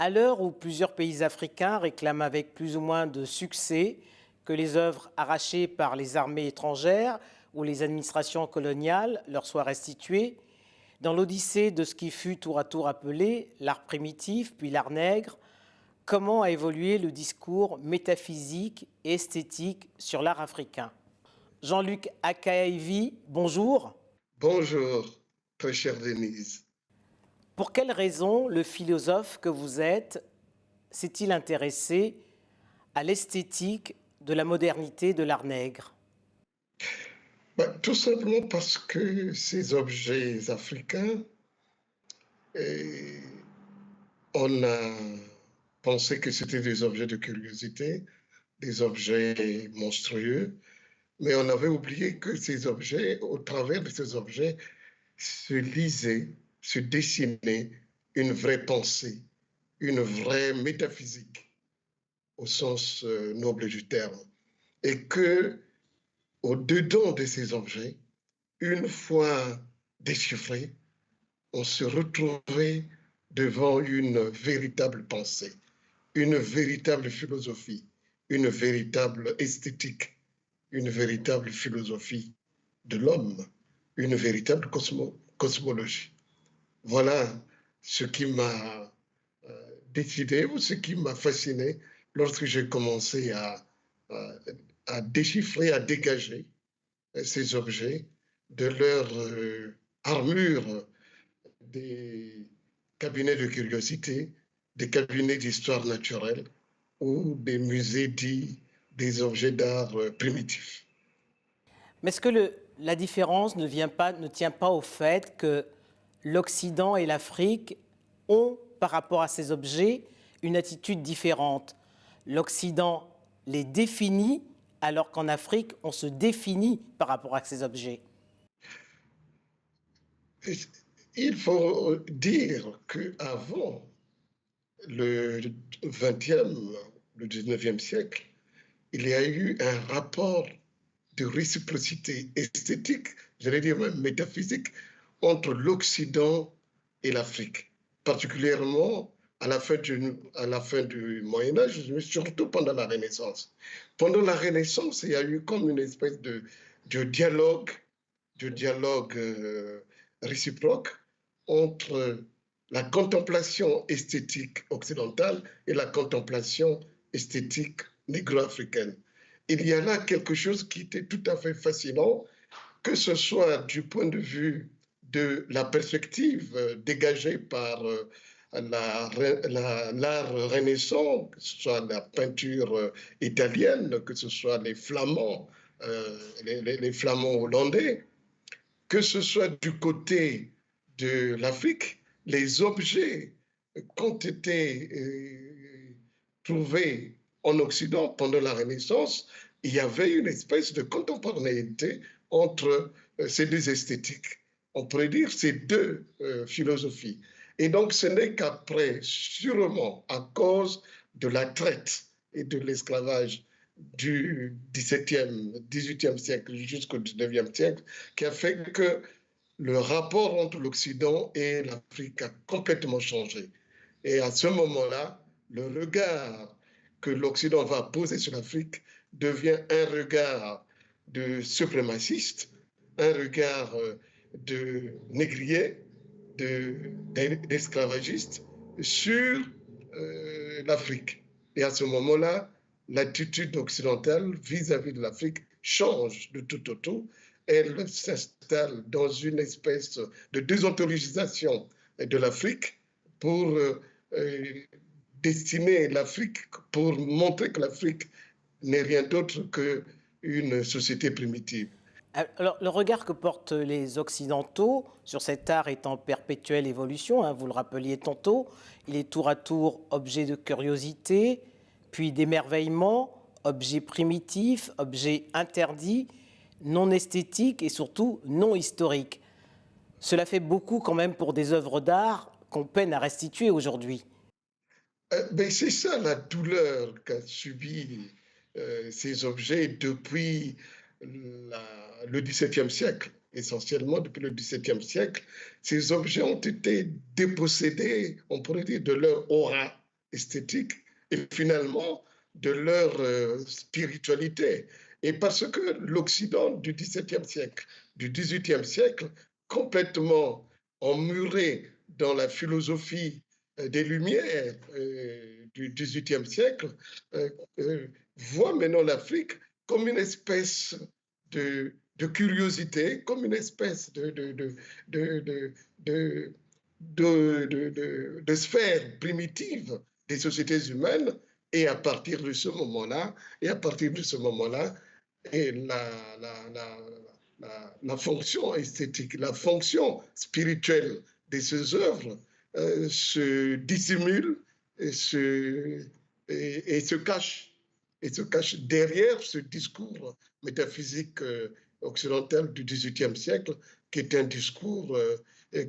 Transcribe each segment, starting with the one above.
À l'heure où plusieurs pays africains réclament avec plus ou moins de succès que les œuvres arrachées par les armées étrangères ou les administrations coloniales leur soient restituées, dans l'odyssée de ce qui fut tour à tour appelé l'art primitif, puis l'art nègre, comment a évolué le discours métaphysique et esthétique sur l'art africain? Jean-Luc Akaevi, bonjour. Bonjour, très chère Denise. Pour quelles raisons le philosophe que vous êtes s'est-il intéressé à l'esthétique de la modernité de l'art nègre? Tout simplement parce que ces objets africains, eh, on a pensé que c'était des objets de curiosité, des objets monstrueux, mais on avait oublié que ces objets, au travers de ces objets, se lisait, se dessinait une vraie pensée, une vraie métaphysique, au sens noble du terme. Et que, au-dedans de ces objets, une fois déchiffrés, on se retrouvait devant une véritable pensée, une véritable philosophie, une véritable esthétique, une véritable philosophie de l'homme, une véritable cosmologie. Voilà ce qui m'a décidé ou ce qui m'a fasciné lorsque j'ai commencé à, à déchiffrer, à dégager ces objets de leur armure des cabinets de curiosité, des cabinets d'histoire naturelle ou des musées dits des objets d'art primitifs. Mais est-ce que la différence ne tient pas au fait que l'Occident et l'Afrique ont, par rapport à ces objets, une attitude différente? L'Occident les définit, alors qu'en Afrique, on se définit par rapport à ces objets. Il faut dire qu'avant le 20e, le 19e siècle, il y a eu un rapport de réciprocité esthétique, j'allais dire même métaphysique, entre l'Occident et l'Afrique, particulièrement à la fin du Moyen Âge, mais surtout pendant la Renaissance. Pendant la Renaissance, il y a eu comme une espèce de dialogue, de dialogue réciproque entre la contemplation esthétique occidentale et la contemplation esthétique négro-africaine. Il y a là quelque chose qui était tout à fait fascinant, que ce soit du point de vue de la perspective dégagée par l'art renaissant, que ce soit la peinture italienne, que ce soit les flamands, les flamands hollandais, que ce soit du côté de l'Afrique, les objets qu'ont été trouvés en Occident pendant la Renaissance, il y avait une espèce de contemporanéité entre ces deux esthétiques. On pourrait dire ces deux philosophies. Et donc, ce n'est qu'après, sûrement à cause de la traite et de l'esclavage du XVIIe, XVIIIe siècle jusqu'au XIXe siècle, qui a fait que le rapport entre l'Occident et l'Afrique a complètement changé. Et à ce moment-là, le regard que l'Occident va poser sur l'Afrique devient un regard de suprémaciste, un regard de négrier, d'esclavagiste sur l'Afrique. Et à ce moment-là, l'attitude occidentale vis-à-vis de l'Afrique change de tout au tout. Elle s'installe dans une espèce de désontologisation de l'Afrique pour destiner l'Afrique, pour montrer que l'Afrique n'est rien d'autre qu'une société primitive. Alors, le regard que portent les Occidentaux sur cet art est en perpétuelle évolution, hein, vous le rappeliez tantôt. Il est tour à tour objet de curiosité, puis d'émerveillement, objet primitif, objet interdit, non esthétique et surtout non historique. Cela fait beaucoup quand même pour des œuvres d'art qu'on peine à restituer aujourd'hui. Ben c'est ça la douleur qu'a subi ces objets depuis le XVIIe siècle, essentiellement depuis le XVIIe siècle. Ces objets ont été dépossédés, on pourrait dire, de leur aura, esthétique et finalement de leur spiritualité. Et parce que l'Occident du XVIIe siècle, du XVIIIe siècle, complètement emmuré dans la philosophie des Lumières du XVIIIe siècle, euh, voit maintenant l'Afrique comme une espèce de curiosité, comme une espèce de, de, de sphère primitive des sociétés humaines. Et à partir de ce moment-là, et la fonction esthétique, la fonction spirituelle de ces œuvres se dissimule et se cache derrière ce discours métaphysique occidental du XVIIIe siècle, qui est un discours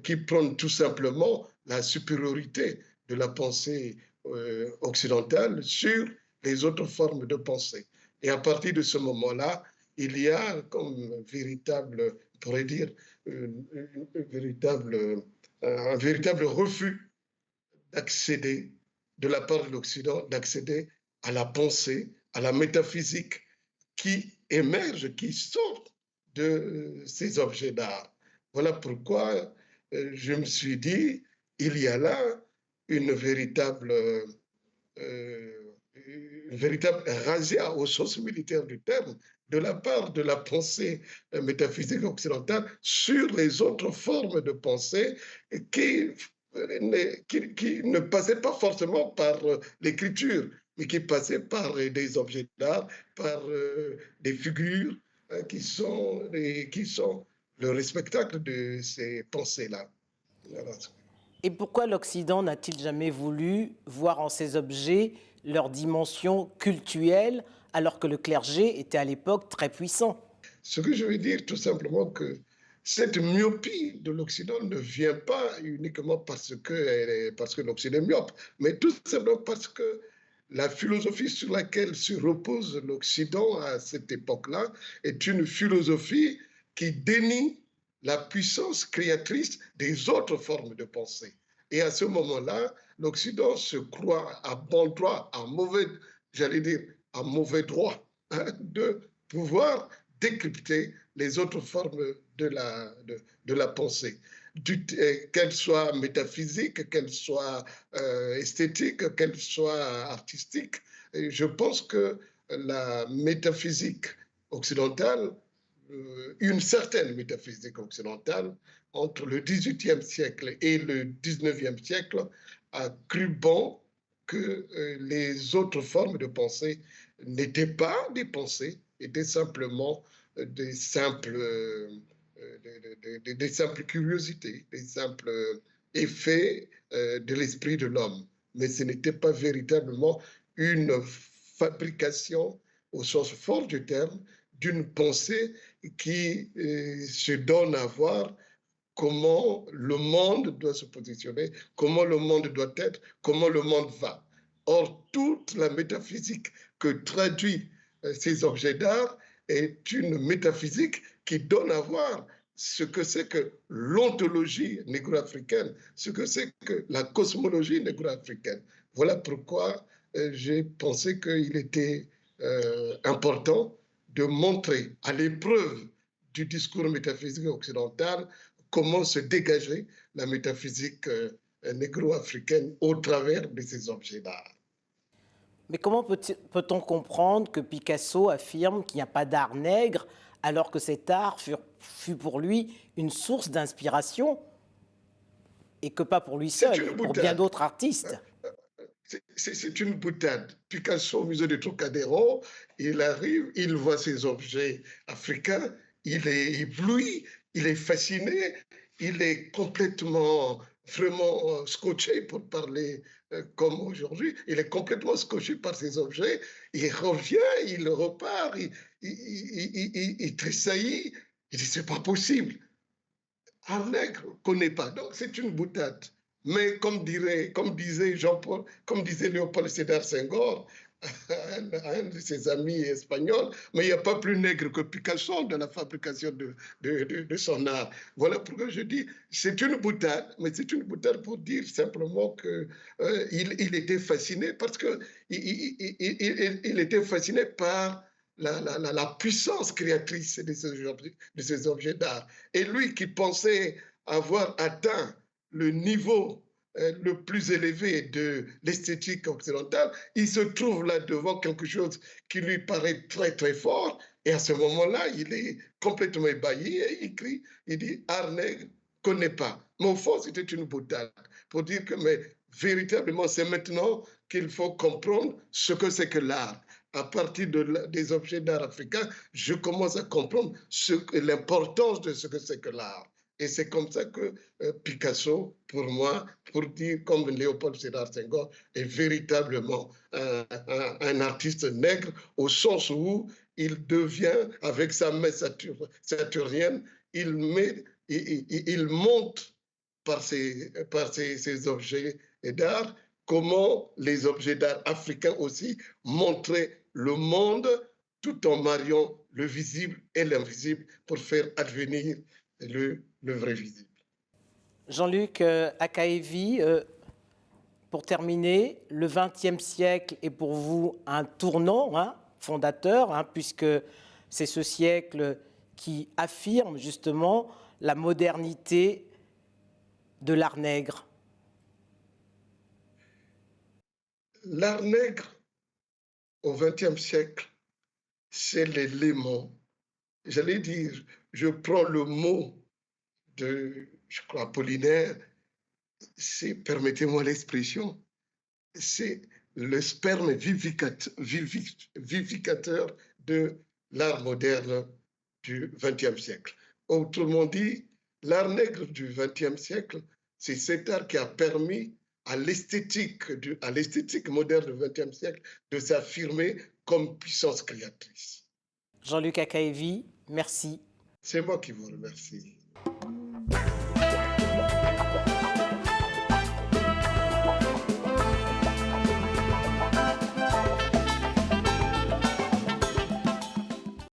qui prône tout simplement la supériorité de la pensée occidentale sur les autres formes de pensée. Et à partir de ce moment-là, il y a comme véritable, on pourrait dire, un véritable refus d'accéder, de la part de l'Occident, d'accéder à la pensée, à la métaphysique qui émerge, qui sort de ces objets d'art. Voilà pourquoi je me suis dit, il y a là une véritable, razzia au sens militaire du terme de la part de la pensée métaphysique occidentale sur les autres formes de pensée qui, qui ne passaient pas forcément par l'écriture, mais qui passaient par des objets d'art, par des figures qui sont le spectacle de ces pensées-là. Voilà. Et pourquoi l'Occident n'a-t-il jamais voulu voir en ces objets leur dimension cultuelle, alors que le clergé était à l'époque très puissant? Ce que je veux dire, tout simplement, que cette myopie de l'Occident ne vient pas uniquement parce que l'Occident est myope, mais tout simplement parce que la philosophie sur laquelle se repose l'Occident à cette époque-là est une philosophie qui dénie la puissance créatrice des autres formes de pensée. Et à ce moment-là, l'Occident se croit à bon droit, à mauvais, j'allais dire, à mauvais droit, hein, de pouvoir décrypter les autres formes de la pensée, qu'elle soit métaphysique, qu'elle soit esthétique, qu'elle soit artistique. Et je pense que la métaphysique occidentale, une certaine métaphysique occidentale, entre le XVIIIe siècle et le XIXe siècle, a cru bon que les autres formes de pensée n'étaient pas des pensées, étaient simplement des simples, des simples curiosités, des simples effets de l'esprit de l'homme. Mais ce n'était pas véritablement une fabrication, au sens fort du terme, d'une pensée qui se donne à voir comment le monde doit se positionner, comment le monde doit être, comment le monde va. Or, toute la métaphysique que traduit ces objets d'art est une métaphysique qui donne à voir ce que c'est que l'ontologie négro-africaine, ce que c'est que la cosmologie négro-africaine. Voilà pourquoi j'ai pensé qu'il était important de montrer à l'épreuve du discours métaphysique occidental comment se dégager la métaphysique négro-africaine au travers de ces objets d'art. Mais comment peut-on comprendre que Picasso affirme qu'il n'y a pas d'art nègre, alors que cet art fut pour lui une source d'inspiration, et que pas pour lui C'est seul, une pour bien boutade. d'autres artistes? C'est une boutade. Picasso, au musée de Trocadéro, il arrive, il voit ces objets africains, il est ébloui, il est fasciné, il est complètement, vraiment scotché, pour parler comme aujourd'hui. Il est complètement scotché par ces objets. Il revient, il repart, il tressaillit. Il dit, c'est pas possible. Un nègre ne connaît pas. Donc, c'est une boutade. Mais comme disait Jean-Paul, comme disait Léopold Sédar Senghor, un de ses amis espagnols, mais il n'y a pas plus nègre que Picasso dans la fabrication de son art. Voilà pourquoi je dis, c'est une boutade, mais c'est une boutade pour dire simplement que il était fasciné parce que il était fasciné par la puissance créatrice de ces objets d'art. Et lui qui pensait avoir atteint le niveau le plus élevé de l'esthétique occidentale, il se trouve là devant quelque chose qui lui paraît très très fort, et à ce moment-là, il est complètement ébahi et il crie, il dit art nègre, connaît pas. Mais au fond, c'était une boutade pour dire que mais véritablement, c'est maintenant qu'il faut comprendre ce que c'est que l'art. À partir des objets d'art africains, je commence à comprendre l'importance de ce que c'est que l'art. Et c'est comme ça que Picasso, pour moi, pour dire comme Léopold Sédar Senghor, est véritablement un artiste nègre au sens où il devient, avec sa main saturnienne, il monte par ses objets d'art comment les objets d'art africains aussi montraient le monde tout en mariant le visible et l'invisible pour faire advenir le vrai visible. Jean-Luc Akaevi, pour terminer, le XXe siècle est pour vous un tournant fondateur, puisque c'est ce siècle qui affirme justement la modernité de l'art nègre. L'art nègre au XXe siècle, c'est l'élément. J'allais dire, je prends le mot de, je crois, Apollinaire, c'est, permettez-moi l'expression, c'est le sperme vivificateur de l'art moderne du XXe siècle. Autrement dit, l'art nègre du XXe siècle, c'est cet art qui a permis à l'esthétique moderne du XXe siècle de s'affirmer comme puissance créatrice. Jean-Luc Akaevi, merci. C'est moi qui vous remercie.